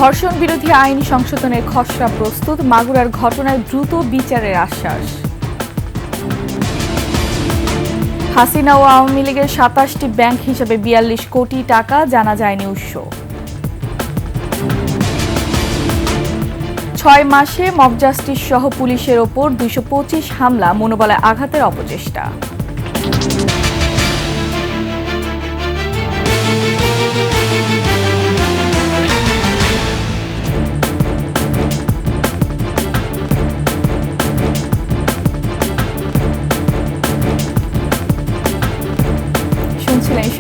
ধর্ষণ বিরোধী আইন সংশোধনের খসড়া প্রস্তুত, মাগুরার ঘটনায় দ্রুত বিচারের আশ্বাস। হাসিনা ও আওয়ামী লীগের ২৭টি ব্যাংক হিসেবে ৪২ কোটি টাকা, জানা যায়নি উৎস। ৬ মাসে মব জাস্টিস সহ পুলিশের ওপর ২২৫ হামলা, মনোবলে আঘাতের অপচেষ্টা।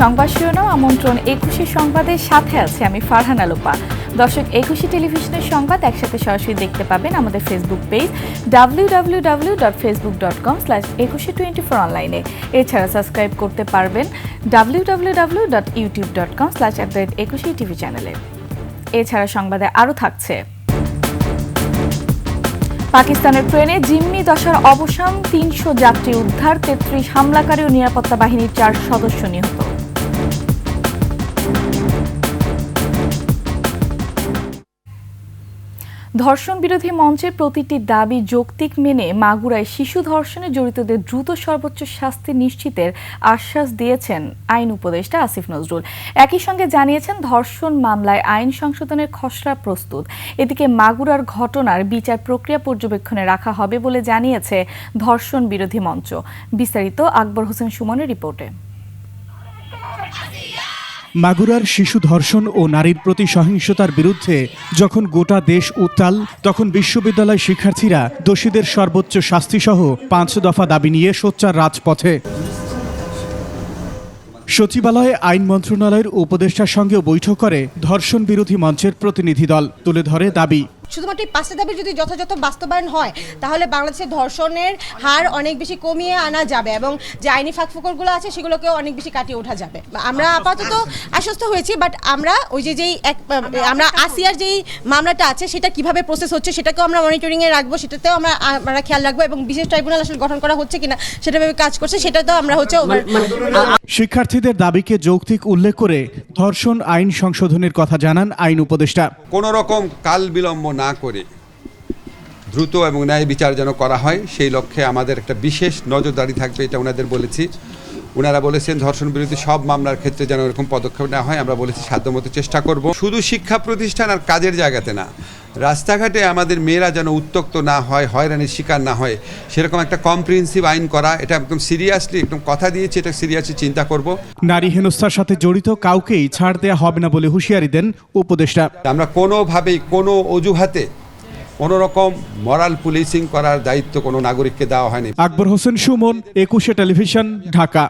সংবাদ শিরোনাম, আমন্ত্রণ ২১ সংবাদের সাথে আছে আমি ফারহানা লোপা। দর্শক, ২১ টেলিভিশনের সংবাদ একসাথে সরাসরি দেখতে পাবেন আমাদের ফেসবুক পেজ www.facebook.com/2124 অনলাইনে। এছাড়া সাবস্ক্রাইব করতে পারবেন www.youtube.com/@21 টিভি এছাড়া সংবাদে আরও থাকছে। পাকিস্তানের ট্রেনে জিম্মি দশার অবসান, ৩০০ যাত্রী উদ্ধার, ৩৩ হামলাকারী ও নিরাপত্তা বাহিনীর ৪ সদস্য নিহত। ধর্ষণ বিরোধী মঞ্চের প্রতিটি দাবি যৌক্তিক মেনে মাগুরায় শিশু ধর্ষণে জড়িতদের দ্রুত সর্বোচ্চ শাস্তি নিশ্চিতের আশ্বাস দিয়েছেন আইন উপদেষ্টা আসিফ নজরুল। একই সঙ্গে জানিয়েছেন ধর্ষণ মামলায় আইন সংশোধনের খসড়া প্রস্তুত। এদিকে মাগুরার ঘটনার বিচার প্রক্রিয়া পর্যবেক্ষণে রাখা হবে বলে জানিয়েছে ধর্ষণ বিরোধী মঞ্চ। বিস্তারিত আকবর হোসেন সুমনের রিপোর্টে। মাগুরার শিশু ধর্ষণ ও নারীর প্রতি সহিংসতার বিরুদ্ধে যখন গোটা দেশ উত্তাল, তখন বিশ্ববিদ্যালয় শিক্ষার্থীরা দোষীদের সর্বোচ্চ শাস্তিসহ ৫ দফা দাবি নিয়ে সোচ্চার রাজপথে। সচিবালয়ে আইন মন্ত্রণালয়ের উপদেষ্টার সঙ্গেও বৈঠক করে ধর্ষণ বিরোধী মঞ্চের প্রতিনিধি দল। তুলে ধরে দাবি, শুধুমাত্র এই ৫টা দাবির যদি যথাযথ বাস্তবায়ন হয় তাহলে বাংলাদেশের ধর্ষণের হার অনেক বেশি কমিয়ে আনা যাবে এবং যে আইনি ফাঁকফোকরগুলো আছে সেগুলোকেও অনেক বেশি কাটিয়ে ওঠা যাবে। আমরা আপাতত আশ্বস্ত হয়েছি, বাট আমরা ওই আমরা আসিয়ার যেই মামলাটা আছে সেটা কিভাবে প্রসেস হচ্ছে সেটাকেও আমরা মনিটরিংয়ে রাখবো, সেটাতেও আমরা খেয়াল রাখবো এবং বিশেষ ট্রাইব্যুনাল আসলে গঠন করা হচ্ছে কিনা সেটা ভেবে কাজ করছে, সেটাতেও আমরা শিক্ষার্থীদের দাবিকে যৌক্তিক উল্লেখ করে ধর্ষণ আইন সংশোধনের কথা জানান আইন উপদেষ্টা। কোনো রকম কাল বিলম্ব না করে দ্রুত এবং ন্যায় বিচার যেন করা হয়, সেই লক্ষ্যে আমাদের একটা বিশেষ নজরদারি থাকবে, এটা ওনাদের বলেছি। ওনারা বলেছেন ধর্ষণ বিরোধী সব মামলার ক্ষেত্রে যেন এরকম পদক্ষেপ নেওয়া হয়। আমরা বলেছি সাধ্যমতো চেষ্টা করব। শুধু শিক্ষা প্রতিষ্ঠান আর কাজের জায়গাতে না, রাস্তাঘাটে আমাদের মেয়েরা যেন উত্ত্যক্ত না হয়, হয়রানির শিকার না হয়, সেরকম একটা কম্প্রিহেন্সিভ আইন করা, এটা একদম সিরিয়াসলি একদম কথা দিয়েছি, এটা সিরিয়াসলি চিন্তা করব। নারী হেনস্থার সাথে জড়িত কাউকেই ছাড় দেয়া হবে না বলে হুঁশিয়ারি দেন উপদেষ্টা। আমরা কোনোভাবেই কোনো অজুহাতে কোনো রকম মরাল পুলিশিং করার দায়িত্ব কোনো নাগরিককে দেওয়া হয়নি। আকবর হোসেন সুমন, ২১ টেলিভিশন, ঢাকা।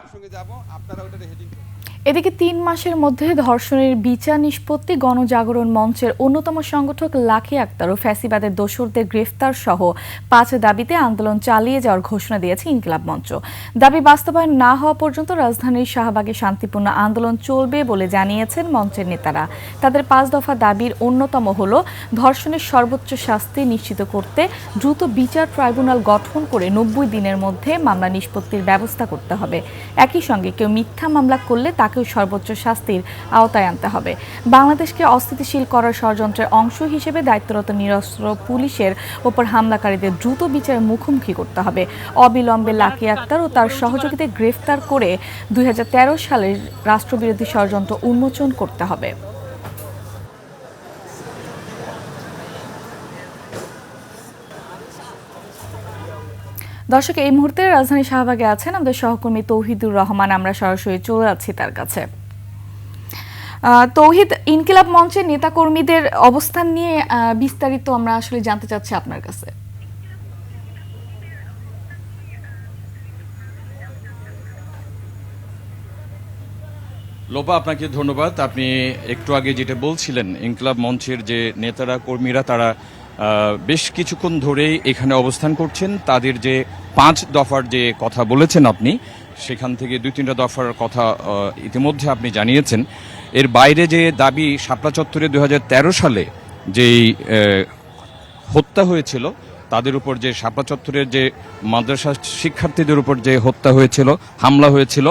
এদিকে ৩ মাসের মধ্যে ধর্ষণের বিচার নিষ্পত্তি, গণজাগরণ মঞ্চের অন্যতম সংগঠক লাখি আক্তার ও ফ্যাসিবাদের দোসরদের গ্রেফতার সহ ৫ দাবিতে আন্দোলন চালিয়ে যাওয়ার ঘোষণা দিয়েছে ইনকিলাব মঞ্চ। দাবি বাস্তবায়ন না হওয়া পর্যন্ত রাজধানীর শাহবাগে শান্তিপূর্ণ আন্দোলন চলবে বলে জানিয়েছেন মঞ্চের নেতারা। তাদের ৫ দফা দাবির অন্যতম হল ধর্ষণের সর্বোচ্চ শাস্তি নিশ্চিত করতে দ্রুত বিচার ট্রাইব্যুনাল গঠন করে ৯০ দিনের মধ্যে মামলা নিষ্পত্তির ব্যবস্থা করতে হবে। একই সঙ্গে কেউ মিথ্যা মামলা করলে তাকেও সর্বোচ্চ শাস্তির আওতায় আনতে হবে। বাংলাদেশকে অস্থিতিশীল করার ষড়যন্ত্রের অংশ হিসেবে দায়িত্বরত নিরস্ত্র পুলিশের ওপর হামলাকারীদের দ্রুত বিচারের মুখোমুখি করতে হবে। অবিলম্বে লাকি আক্তার ও তার সহযোগীদের গ্রেফতার করে ২০১৩ সালের রাষ্ট্রবিরোধী ষড়যন্ত্র উন্মোচন করতে হবে। দর্শক, এই মুহূর্তে রাজধানী শাহবাগে আছেন আমাদের সহকর্মী তৌহিদুর রহমান। আমরা সরাসরি চলে যাচ্ছি তার কাছে। তৌহিদ, ইনকিলাব মঞ্চের নেতাকর্মীদের অবস্থান নিয়ে বিস্তারিত আমরা আসলে জানতে চাচ্ছি আপনার কাছে। লোপা, আপনাকে ধন্যবাদ। আপনি একটু আগে যেটা বলছিলেন, ইনকিলাব মঞ্চের যে নেতারা কর্মীরা তারা বেশ কিছুক্ষণ ধরেই এখানে অবস্থান করছেন। তাদের যে ৫ দফার যে কথা বলেছেন আপনি, সেখান থেকে ২-৩টা দফার কথা ইতিমধ্যে আপনি জানিয়েছেন। এর বাইরে যে দাবি শাপলা চত্বরে ২০১৩ সালে যেই হত্যা হয়েছিল, তাদের উপর যে শাপলা চত্বরের যে মাদ্রাসা শিক্ষার্থীদের উপর যে হত্যা হয়েছিল, হামলা হয়েছিল,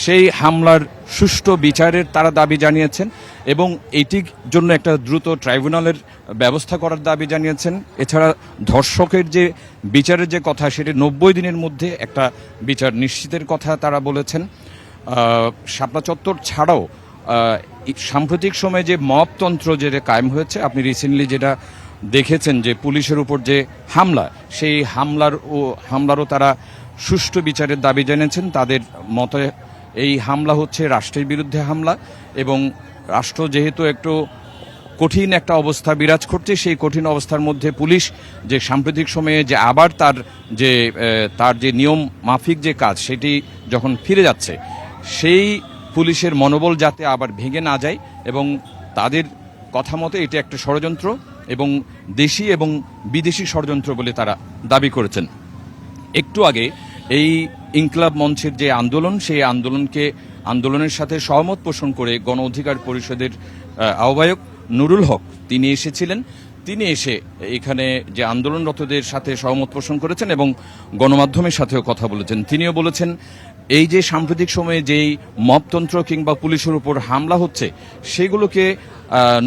সেই হামলার সুষ্ঠু বিচারের তারা দাবি জানিয়েছেন এবং এটির জন্য একটা দ্রুত ট্রাইব্যুনালের ব্যবস্থা করার দাবি জানিয়েছেন। এছাড়া ধর্ষকের যে বিচারের যে কথা, সেটি 90 দিনের মধ্যে একটা বিচার নিশ্চিতের কথা তারা বলেছেন। শাপলা চত্বর ছাড়াও সাম্প্রতিক সময়ে যে মবতন্ত্র যেটা কায়েম হয়েছে, আপনি রিসেন্টলি যেটা দেখেছেন যে পুলিশের উপর যে হামলা, সেই হামলারও তারা সুষ্ঠু বিচারের দাবি জানিয়েছেন। তাদের মতে এই হামলা হচ্ছে রাষ্ট্রের বিরুদ্ধে হামলা এবং রাষ্ট্র যেহেতু একটু কঠিন একটা অবস্থা বিরাজ করছে, সেই কঠিন অবস্থার মধ্যে পুলিশ যে সাম্প্রতিক সময়ে যে আবার তার যে নিয়ম মাফিক যে কাজ, সেটি যখন ফিরে যাচ্ছে, সেই পুলিশের মনোবল যাতে আবার ভেঙে না যায় এবং তাদের কথা মতে এটি একটা ষড়যন্ত্র এবং দেশি এবং বিদেশি ষড়যন্ত্র বলে তারা দাবি করেছেন। একটু আগে এই ইনকিলাব মঞ্চের যে আন্দোলন, সেই আন্দোলনের সাথে সহমত পোষণ করে গণ অধিকার পরিষদের আহ্বায়ক নুরুল হক তিনি এসেছিলেন। তিনি এসে এখানে যে আন্দোলনরতদের সাথে সহমত পোষণ করেছেন এবং গণমাধ্যমের সাথেও কথা বলেছেন। তিনিও বলেছেন এই যে সাম্প্রতিক সময়ে যেই মবতন্ত্র কিংবা পুলিশের উপর হামলা হচ্ছে, সেগুলোকে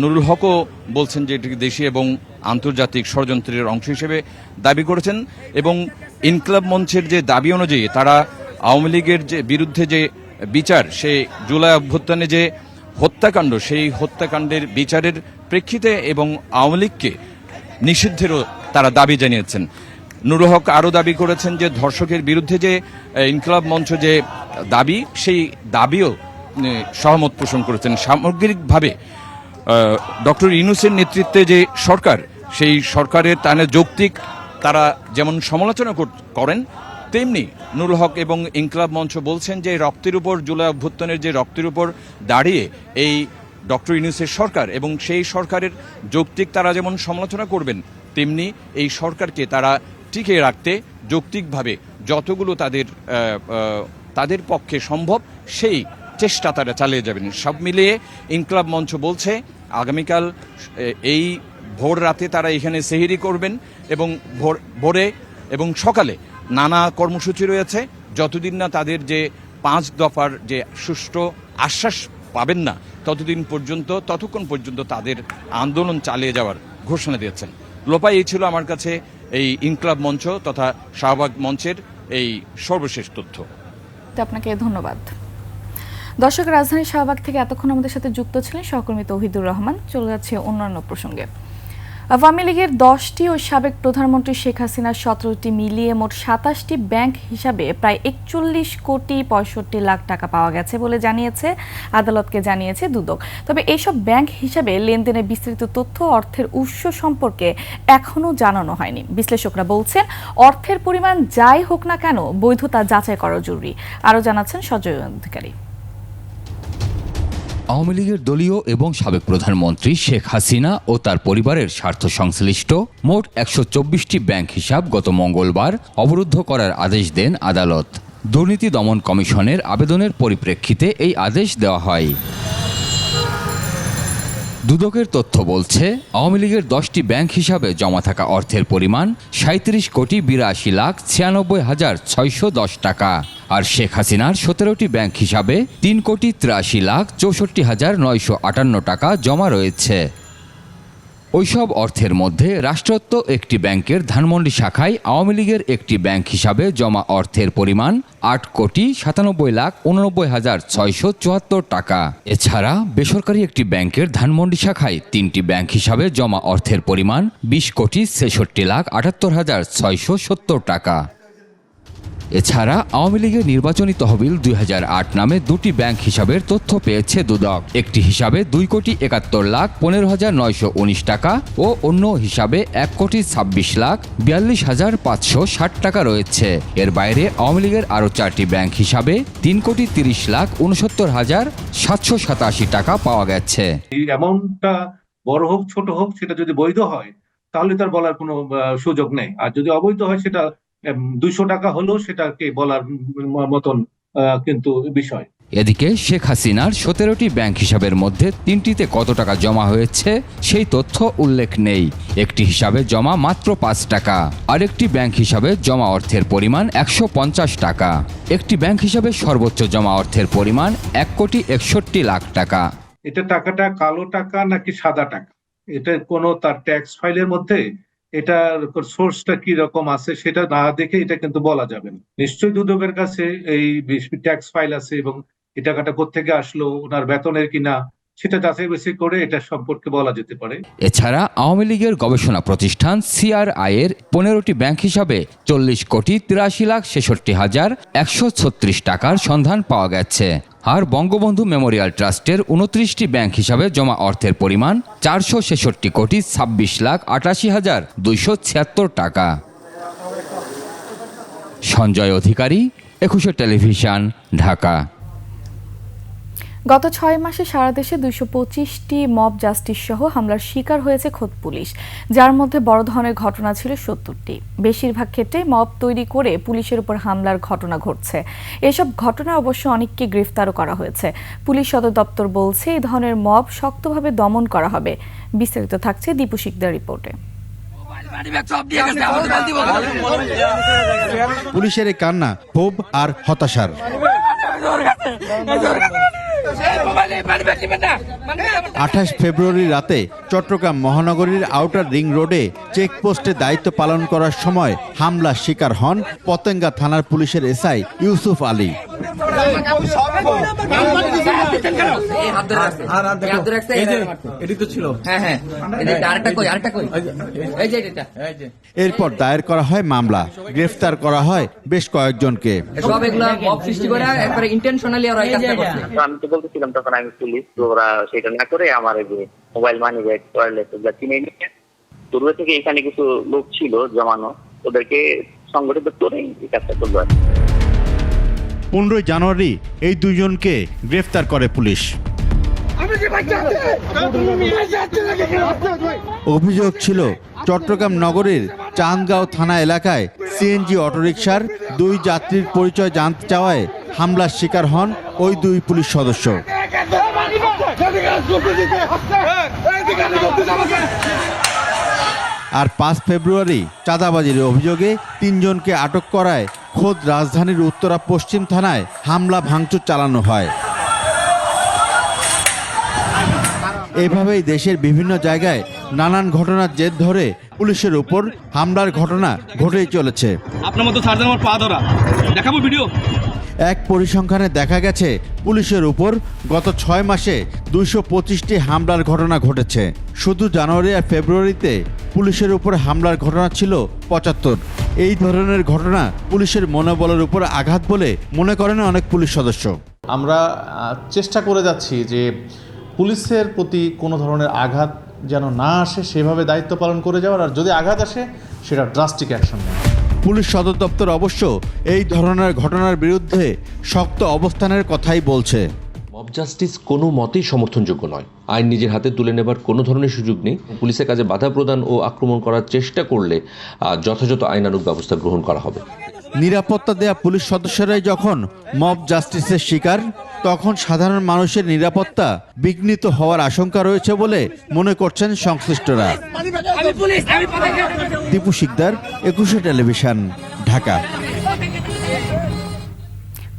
নুরুল হকও বলছেন যে এটি দেশি এবং আন্তর্জাতিক ষড়যন্ত্রের অংশ হিসেবে দাবি করেছেন এবং ইনকিলাব মঞ্চের যে দাবি অনুযায়ী তারা আওয়ামী লীগের যে বিরুদ্ধে যে বিচার, সেই জুলাই অভ্যুত্থানে যে হত্যাকাণ্ড, সেই হত্যাকাণ্ডের বিচারের প্রেক্ষিতে এবং আওয়ামী লীগকে নিষিদ্ধেরও তারা দাবি জানিয়েছেন। নুরুল হক আরও দাবি করেছেন যে ধর্ষকের বিরুদ্ধে যে ইনকিলাব মঞ্চ যে দাবি, সেই দাবিও সহমত পোষণ করেছেন। সামগ্রিকভাবে ডক্টর ইউনূসের নেতৃত্বে যে সরকার, সেই সরকারের যৌক্তিক তারা যেমন সমালোচনা করেন, তেমনি নুরুল হক এবং ইনকিলাব মঞ্চ বলছেন যে রক্তের উপর, জুলাই অভ্যুত্থানের যে রক্তের উপর দাঁড়িয়ে এই ডক্টর ইউনূসের সরকার এবং সেই সরকারের যৌক্তিক তারা যেমন সমালোচনা করবেন, তেমনি এই সরকারকে তারা টিকিয়ে রাখতে যৌক্তিকভাবে যতগুলো তাদের পক্ষে সম্ভব সেই চেষ্টা তারা চালিয়ে যাবেন। সব মিলিয়ে ইনকিলাব মঞ্চ বলছে আগামীকাল এই ভোর রাতে তারা এখানে সেহরি করবেন এবং ভোরে এবং সকালে নানা কর্মসূচি রয়েছে, যতদিন না তাদের যে 5 দফার যে সুষ্ঠু আশ্বাস পাবেন না ততক্ষণ পর্যন্ত তাদের আন্দোলন চালিয়ে যাওয়ার ঘোষণা দিয়েছেন। লোপা, এই ছিল আমার কাছে এই ইনকিলাব মঞ্চ তথা শাহবাগ মঞ্চের এই সর্বশেষ তথ্য। আপনাকে ধন্যবাদ। দর্শক, রাজধানী শাহবাগ থেকে এতক্ষণ আমাদের সাথে যুক্ত ছিলেন সহকর্মী তৌহিদুর রহমান। চলে যাচ্ছে অন্যান্য প্রসঙ্গে। আওয়ামী লীগের 10টি ও সাবেক প্রধানমন্ত্রী শেখ হাসিনার 17টি মিলিয়ে মোট 27টি ব্যাংক হিসাবে প্রায় 41 কোটি 65 লাখ টাকা পাওয়া গেছে বলে আদালতকে জানিয়েছে দুদক। তবে এইসব ব্যাংক হিসাবে লেনদেনের বিস্তৃত তথ্য, অর্থের উৎস সম্পর্কে এখনও জানানো হয়নি। বিশ্লেষকরা বলছেন অর্থের পরিমাণ যাই হোক না কেন বৈধতা যাচাই করা জরুরি। আরও জানাচ্ছেন সজয় অধিকারী। আওয়ামী লীগের দলীয় এবং সাবেক প্রধানমন্ত্রী শেখ হাসিনা ও তার পরিবারের স্বার্থ সংশ্লিষ্ট মোট 124টি ব্যাংক হিসাব গত মঙ্গলবার অবরুদ্ধ করার আদেশ দেন আদালত। দুর্নীতি দমন কমিশনের আবেদনের পরিপ্রেক্ষিতে এই আদেশ দেওয়া হয়। দুদকের তথ্য বলছে আওয়ামী লীগের 10টি ব্যাংক হিসাবে জমা থাকা অর্থের পরিমাণ 37 কোটি 82 লাখ 96 হাজার 610 টাকা, আর শেখ হাসিনার 17টি ব্যাংক হিসাবে 3 কোটি 83 লাখ 64 হাজার 958 টাকা জমা রয়েছে। ওইসব অর্থের মধ্যে রাষ্ট্রায়ত্ত একটি ব্যাংকের ধানমন্ডি শাখায় আওয়ামী লীগের একটি ব্যাংক হিসাবে জমা অর্থের পরিমাণ 8 কোটি 97 লাখ 89 হাজার 674 টাকা। এছাড়া বেসরকারি একটি ব্যাংকের ধানমন্ডি শাখায় 3টি ব্যাংক হিসাবে জমা অর্থের পরিমাণ 20 কোটি 66 লাখ 78 হাজার 670 টাকা। এছাড়া আওয়ামী লীগের নির্বাচনী তহবিল 2008 নামে 2টি ব্যাংক হিসাবের তথ্য পেয়েছে দুদক। একটি হিসাবে 2 কোটি 71 লাখ 15 হাজার 919 টাকা ও অন্য হিসাবে 1 কোটি 26 লাখ 42 হাজার 560 টাকা রয়েছে। এর বাইরে আওয়ামী লীগের আরও 4টি ব্যাংক হিসাবে 3 কোটি 30 লাখ 69 হাজার 787 টাকা পাওয়া গেছে। এই অ্যামাউন্টটা বড় হোক ছোট হোক, সেটা যদি বৈধ হয় তাহলে তার বলার কোনো সুযোগ নেই, আর যদি অবৈধ হয় সেটা 200 টাকা হলেও সেটাকে বলার মতন কিন্তু বিষয়। এদিকে শেখ হাসিনার 17টি ব্যাংক হিসাবের মধ্যে 3টিতে কত টাকা জমা হয়েছে সেই তথ্য উল্লেখ নেই। একটি হিসাবে জমা মাত্র 5 টাকা, আরেকটি ব্যাংক হিসাবে জমা অর্থের পরিমাণ 150 টাকা। একটি ব্যাংক হিসাবে সর্বোচ্চ জমা অর্থের পরিমাণ 1,61,00,000 টাকা। এটা টাকাটা কালো টাকা নাকি সাদা টাকা, এটা কোনো তার ট্যাক্স ফাইলের মধ্যে এটার সোর্সটা কি রকম আছে সেটা না দেখে এটা কিন্তু বলা যাবে না। নিশ্চয়ই দুদকের কাছে এই ট্যাক্স ফাইল আছে এবং এই টাকাটা কোত্থেকে আসলো, ওনার বেতনের কিনা, সেটা যাচাই বাছাই করে এটা সম্পর্কে বলা যেতে পারে। এছাড়া আওয়ামী লীগের গবেষণা প্রতিষ্ঠান CRI এর 15টি ব্যাংক হিসাবে 40,83,66,136 টাকার সন্ধান পাওয়া গেছে। আর বঙ্গবন্ধু মেমোরিয়াল ট্রাস্টের 29টি ব্যাংক হিসাবে জমা অর্থের পরিমাণ 466,26,88,276 টাকা। সঞ্জয় অধিকারী, 21 টেলিভিশন, ঢাকা। গত 6 মাসে সারা দেশে 225টি মব জাস্টিস সহ হামলার শিকার হয়েছে খোদ পুলিশ, যার মধ্যে বড় ধরনের ঘটনা ছিল 70টি। বেশিরভাগ ক্ষেত্রে মব তৈরি করে পুলিশের উপর হামলার ঘটনা ঘটছে। এসব ঘটনায় অবশ্য অনেককে গ্রেফতারও করা হয়েছে। পুলিশ সদর দপ্তর বলছে এই ধরনের মব শক্তভাবে দমন করা হবে। বিস্তারিত থাকছে দীপু শিকদার রিপোর্টে। পুলিশের এই কান্না ক্ষোভ আর হতাশার। 28 ফেব্রুয়ারি রাতে চট্টগ্রাম মহানগরীর আউটার রিং রোডে চেকপোস্টে দায়িত্ব পালন করার সময় হামলার শিকার হন পতেঙ্গা থানার পুলিশের এসআই ইউসুফ আলী। এরপর দায়ের করা হয় মামলা, গ্রেফতার করা হয় বেশ কয়েকজনকে। আমি তো বলতেছিলাম তখন আমি পুলিশ, তো ওরা সেটা না করে আমার মোবাইল মানি ব্যাগ ওয়্যারলেস এগুলো কিনে নিয়ে পূর্ব থেকে এখানে কিছু লোক ছিল জমানো, ওদেরকে সংগঠিত করে এই কাজটা করলো। 15 জানুয়ারি এই দুইজনকে গ্রেফতার করে পুলিশ। অভিযোগ ছিল চট্টগ্রাম নগরীর চান্দগাঁও থানা এলাকায় সিএনজি অটোরিকশার 2 যাত্রীর পরিচয় জানতে চাওয়ায় হামলার শিকার হন ওই 2 পুলিশ সদস্য। আর 5 ফেব্রুয়ারি চাঁদাবাজির অভিযোগে 3 জনকে আটক করায় খোদ রাজধানীর উত্তরা পশ্চিম থানায় হামলা ভাঙচুর চালানো হয়। এভাবেই দেশের বিভিন্ন জায়গায় নানান ঘটনার জের ধরে পুলিশের উপর হামলার ঘটনা ঘটেই চলেছে। আপনার মতো সার্জন আমার পা ধরা দেখাবো ভিডিও। এক পরিসংখ্যানে দেখা গেছে পুলিশের উপর গত 6 মাসে 225টি হামলার ঘটনা ঘটেছে। শুধু জানুয়ারি আর ফেব্রুয়ারিতে পুলিশের উপর হামলার ঘটনা ছিল 75। এই ধরনের ঘটনা পুলিশের মনোবলের উপর আঘাত বলে মনে করেন অনেক পুলিশ সদস্য। আমরা চেষ্টা করে যাচ্ছি যে পুলিশের প্রতি কোনো ধরনের আঘাত যেন না আসে, সেভাবে দায়িত্ব পালন করে যাওয়ার, আর যদি আঘাত আসে সেটা ড্রাস্টিক অ্যাকশন নেয়। পুলিশ সদর দপ্তর অবশ্য এই ধরনের ঘটনার বিরুদ্ধে শক্ত অবস্থানের কথাই বলছে। মব জাস্টিস কোনো মতেই সমর্থনযোগ্য নয়। আইন নিজের হাতে তুলে নেবার কোনো ধরনের সুযোগ নেই। পুলিশের কাজে বাধা প্রদান ও আক্রমণ করার চেষ্টা করলে যথাযথ আইনানুগ ব্যবস্থা গ্রহণ করা হবে। নিরাপত্তা দেয়া পুলিশ সদস্যরাই যখন মব জাস্টিসের শিকার, তখন সাধারণ মানুষের নিরাপত্তা বিঘ্নিত হওয়ার আশঙ্কা রয়েছে বলে মনে করছেন সংশ্লিষ্টরা। Dipu Shikdar, 21 television, Dhaka.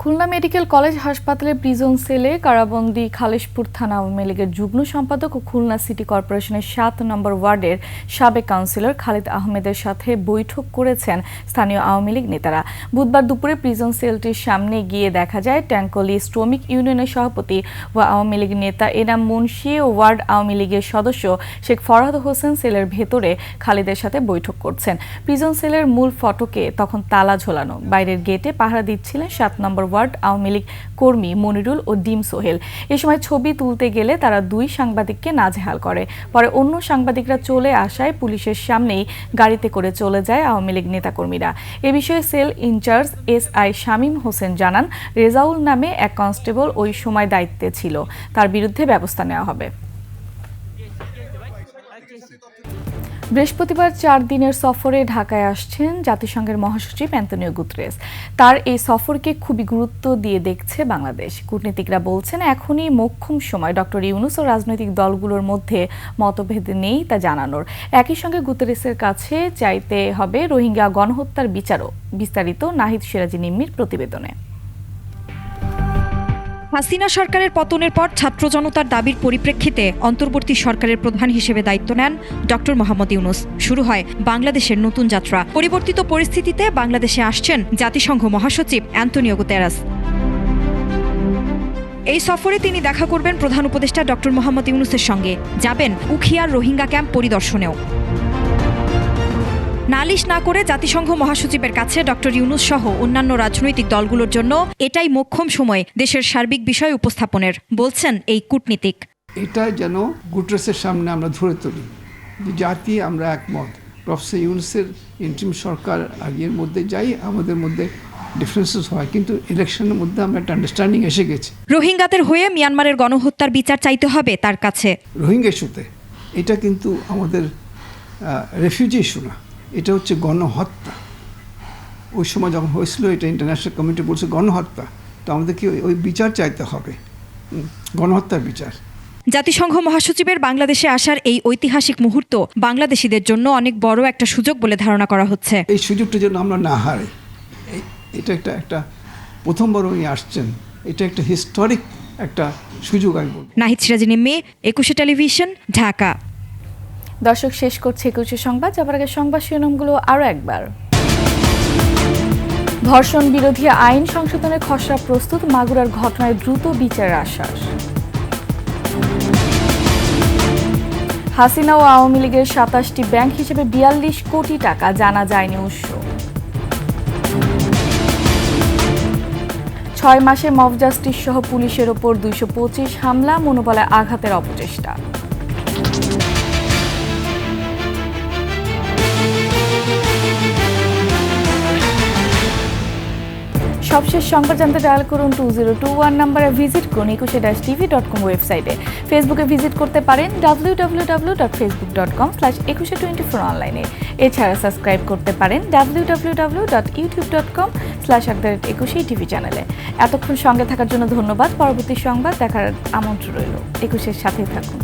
Khulna medical college হাসপাতালের প্রিজন সেলে কারাবন্দী খালেশপুর থানা আওয়ামী লীগের যুগ্ম সম্পাদক ও খুলনা সিটি কর্পোরেশনের 7 নম্বর ওয়ার্ডের সাবেক কাউন্সিলর খালিদ আহমেদের সাথে বৈঠক করেছেন স্থানীয় আওয়ামী লীগ নেতারা। বুধবার দুপুরে প্রিজন সেলটির সামনে গিয়ে দেখা যায় ট্যাঙ্কলি শ্রমিক ইউনিয়নের সভাপতি ও আওয়ামী লীগ নেতা এনাম মুন্সি ও ওয়ার্ড আওয়ামী লীগের সদস্য শেখ ফরহাদ হোসেন সেলের ভেতরে খালিদের সাথে বৈঠক করছেন। প্রিজন সেলের মূল ফটকে তখন তালা ঝোলানো, বাইরের গেটে পাহারা দিচ্ছিলেন 7 নম্বর ওয়ার্ড আওয়ামী লীগ কর্মী মনিরুল ও ডিম সোহেল। এ সময় ছবি তুলতে গেলে তারা 2 সাংবাদিককে নাজেহাল করে। পরে অন্য সাংবাদিকরা চলে আসায় পুলিশের সামনেই গাড়িতে করে চলে যায় আওয়ামী লীগ নেতাকর্মীরা। এ বিষয়ে cell in charge SI Shamim Hossain জানান, রেজাউল নামে এক কনস্টেবল ওই সময় দায়িত্বে ছিল, তার বিরুদ্ধে ব্যবস্থা নেওয়া হবে। বৃহস্পতিবার 4 দিনের সফরে ঢাকায় আসছেন জাতিসংঘের মহাসচিব অ্যান্তোনিও গুতেরেস। তার এই সফরকে খুবই গুরুত্ব দিয়ে দেখছে বাংলাদেশ। কূটনীতিকরা বলছেন এখনই মোক্ষম সময় ডক্টর ইউনূস ও রাজনৈতিক দলগুলোর মধ্যে মতভেদ নেই তা জানানোর। একই সঙ্গে গুতেরেসের কাছে চাইতে হবে রোহিঙ্গা গণহত্যার বিচারও। বিস্তারিত নাহিদ সিরাজি নিম্মির প্রতিবেদনে। হাসিনা সরকারের পতনের পর ছাত্র জনতার দাবির পরিপ্রেক্ষিতে অন্তর্বর্তী সরকারের প্রধান হিসেবে দায়িত্ব নেন ডক্টর মোহাম্মদ ইউনূস। শুরু হয় বাংলাদেশের নতুন যাত্রা। পরিবর্তিত পরিস্থিতিতে বাংলাদেশে আসছেন জাতিসংঘ মহাসচিব অ্যান্তোনিও গুতেরেস। এই সফরে তিনি দেখা করবেন প্রধান উপদেষ্টা ডক্টর মোহাম্মদ ইউনূসের সঙ্গে, যাবেন উখিয়ার রোহিঙ্গা ক্যাম্প পরিদর্শনেও। নালিশ না করে জাতিসংঘ মহাসচিবের কাছে ডক্টর ইউনূস সহ অন্যান্য রাজনৈতিক দলগুলোর জন্য এটাই মোক্ষম সময় দেশের সার্বিক বিষয় উপস্থাপনের, বলছেন এই কূটনীতিক। এটা যেন গুটেরেসের সামনে আমরা ধরে তুলি যে জাতি আমরা একমত। প্রফেসর ইউনূসের ইন্টারিম সরকার আর এর মধ্যে যাই আমাদের মধ্যে ডিফারেন্সেস হয়, কিন্তু ইলেকশনের মধ্যে আমরা একটা আন্ডারস্ট্যান্ডিং এসে গেছে। রোহিঙ্গাদের হয়ে মিয়ানমারের গণহত্যার বিচার চাইতে হবে তার কাছে। রোহিঙ্গা ইস্যুতে এটা কিন্তু আমাদের রেফিউজি ইস্যু না, এটা হচ্ছে গণহত্যা। ওই সময় যখন হয়েছিল এটা ইন্টারন্যাশনাল কমিটি বলছে গণহত্যা, তো আমাদেরকে ওই বিচার চাইতে হবে, গণহত্যার বিচার। জাতিসংঘ মহাসচিবের বাংলাদেশে আসার এই ঐতিহাসিক মুহূর্ত বাংলাদেশিদের জন্য অনেক বড় একটা সুযোগ বলে ধারণা করা হচ্ছে। এই সুযোগটা যেন আমরা না হারাই। এটা একটা প্রথমবার উনি আসছেন, এটা একটা হিস্টোরিক একটা সুযোগ আমি বলব। নাহিদ সিরাজি নিম্মি, 21 টেলিভিশন, ঢাকা। দর্শক, শেষ করছে 21 সংবাদ। যাবার আগে সংবাদ শিরোনামগুলো আরও একবার। ধর্ষণ বিরোধী আইন সংশোধনের খসড়া প্রস্তুত, মাগুরার ঘটনায় দ্রুত বিচারের আশ্বাস। হাসিনা ও আওয়ামী লীগের 27টি ব্যাংক হিসেবে 42 কোটি টাকা, জানা যায়নি উৎস। 6 মাসে মব জাস্টিস সহ পুলিশের ওপর 225 হামলা, মনোবলে আঘাতের অপচেষ্টা। সবশেষ সংবাদ জানতে ডায়াল করুন 2021 নম্বরে, ভিজিট করুন 21-tv.com ওয়েবসাইটে। ফেসবুকে ভিজিট করতে পারেন www.facebook.com/2124 অনলাইনে। এছাড়া সাবস্ক্রাইব করতে পারেন www.youtube.com/21tv চ্যানেলে। এতক্ষণ সঙ্গে থাকার জন্য ধন্যবাদ। পরবর্তী সংবাদ দেখার আমন্ত্রণ রইল। 21-এর সাথেই থাকুন।